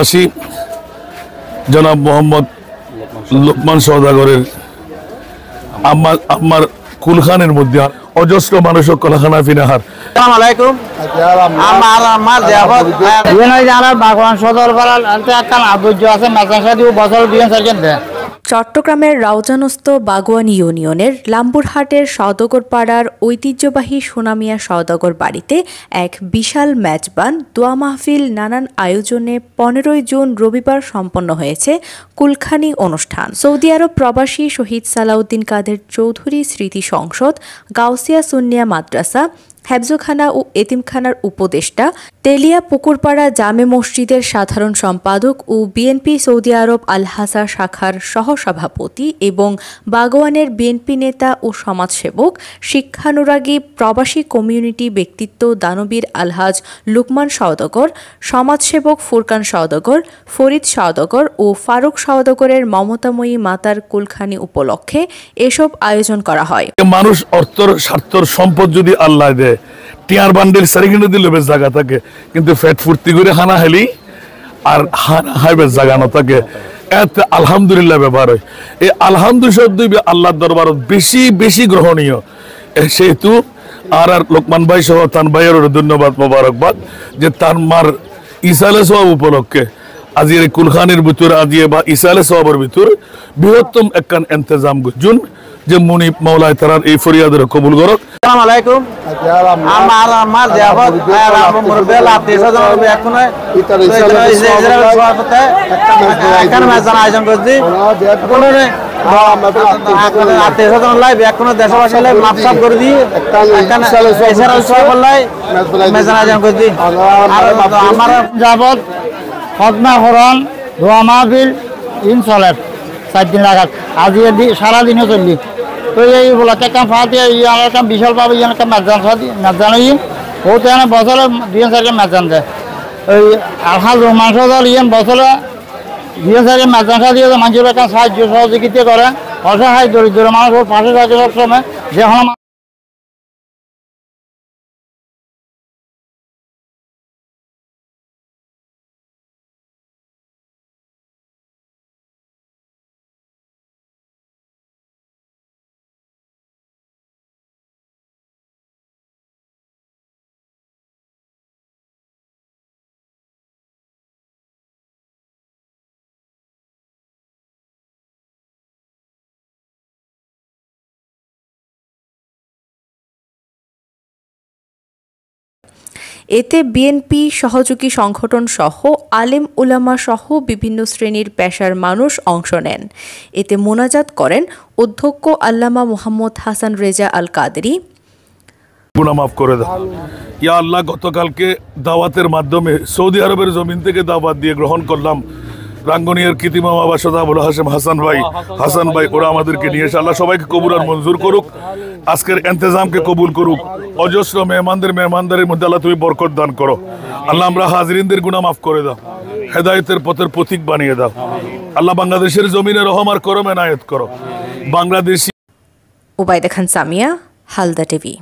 প্রবাসী জনাব মোহাম্মদ লোকমান সওদাগরের আমার কুলখানের মধ্যে অজস্র মানুষ কলাখানা ফিনাহার। আসসালামু আলাইকুম। আমার জিয়াফত যারা বাগওয়ান সদর পাড়ার একটা আবুজ্জ আছে মাদ্রাসাদিও বছর দিন সার্কেন দেয়। চট্টগ্রামের রাউজানস্থ বাগওয়ান ইউনিয়নের লাম্বুরহাটের সওদাগর পাড়ার ঐতিহ্যবাহী সোনামিয়া সওদাগর বাড়িতে এক বিশাল মেজবান দোয়া মাহফিল নানান আয়োজনে 15 জুন রবিবার সম্পন্ন হয়েছে কুলখানি অনুষ্ঠান। সৌদি আরব প্রবাসী শহীদ সালাউদ্দিন কাদের চৌধুরী স্মৃতি সংসদ, গাউসিয়া সুন্নিয়া মাদ্রাসা, হেফজখানা ও এতিমখানার উপদেষ্টা, তেলিয়া পুকুরপাড়া জামে মসজিদের সাধারণ সম্পাদক ও বিএনপি সৌদি আরব আল হাসা শাখার সহসভাপতি এবং বাগওয়ানের বিএনপি নেতা ও সমাজসেবক, শিক্ষানুরাগী প্রবাসী কমিউনিটি ব্যক্তিত্ব দানবীর আলহাজ লুকমান সওদাগর, সমাজসেবক ফুরকান সওদাগর, ফরিদ সওদাগর ও ফারুক সওদাগরের মমতাময়ী মাতার কুলখানি উপলক্ষে এসব আয়োজন করা হয়। মানুষ অর্থর স্বার্থর সম্পদ যদি আল্লাহ দেয় টিয়ার বান্ডেল সারিকিনে দিলে বেশ জায়গা থাকে, কিন্তু ফ্যাট ফুর্তি করে হানা হেলি আর হাইবের জায়গা না থাকে। এতে আলহামদুলিল্লাহ ব্যবহার হয়। এই আলহামদুলিল্লাহ আল্লাহর দরবার বেশি বেশি গ্রহণীয়। সেহেতু আর লোকমান ভাই সহ তান ভাইয়ের ধন্যবাদ মোবারকবাদ যে তার মার ইসালে সব উপলক্ষে আজি এই কুলখানের ভিতর আজিয়ে বা ইসালে সবের ভিতর বৃহত্তম একখান ইন্তজাম গুজুন যে মুনিব মাওলায় তারার এই ফরিয়াদের কবুল করক। আসসালামু আলাইকুম। আমার জিয়াফত মুরব্বিল আত্মীয়স্বজন এখন এখানে মেজান আয়োজন করছি। আত্মীয়স্বজন লাইভ এখন দেশবাসী লাইভ মাপসাপ করে দিই মেজান আয়োজন করছি। আমার যাবত খদমা হরণ ধোয়া মাহফিল ইন চলে 4 দিন লাগাত আজি সারাদিনও চললি। তো এই উপলক্ষে কাম ফাঁতি আমার কাম বিশাল পাবে একটা মেজান মেজান ও তো এখানে বছরে 2-4 মেজান দেয়। ওই আলহাজ রহমান সদর বছরে 2-4 মেজান দিয়ে মানুষের একটা সাহায্য সহযোগিতা করে, অসহায় দরিদ্র মানুষ পাশে থাকে সবসময়। যখন এতে বিএনপি সহযোগী সংগঠন সহ আলেম উলামা সহ বিভিন্ন শ্রেণীর পেশার মানুষ অংশ নেন। এতে মোনাজাত করেন অধ্যক্ষ আল্লামা মোহাম্মদ হাসান রেজা আল কাদেরী। গুনাহ মাফ করে দাও ইয়া আল্লাহ। গতকালকে দাওয়াতের মাধ্যমে সৌদি আরবের জমিন থেকে দাওয়াত দিয়ে গ্রহণ করলাম রাঙ্গুনিয়ার কৃতিমাম আবাসদ আবুল হাশেম হাসান ভাই ওরা আমাদেরকে নিয়ে এসে আল্লাহ সবাইকে কবুল আর মঞ্জুর করুক, আজকের ইন্তজামকে কবুল করুক। অজস্র মেহমানদের মধ্যে আল্লাহ তুমি বরকত দান করো। আল্লাহ আমরা হাজরিনদের গুনাহ মাফ করে দাও, হেদায়েতের পথের প্রতীক বানিয়ে দাও। আল্লাহ বাংলাদেশের জমিনে রহম আর করম এনায়েত করো। বাংলাদেশি উবাইদা খান সামিয়া, হালদা টিভি।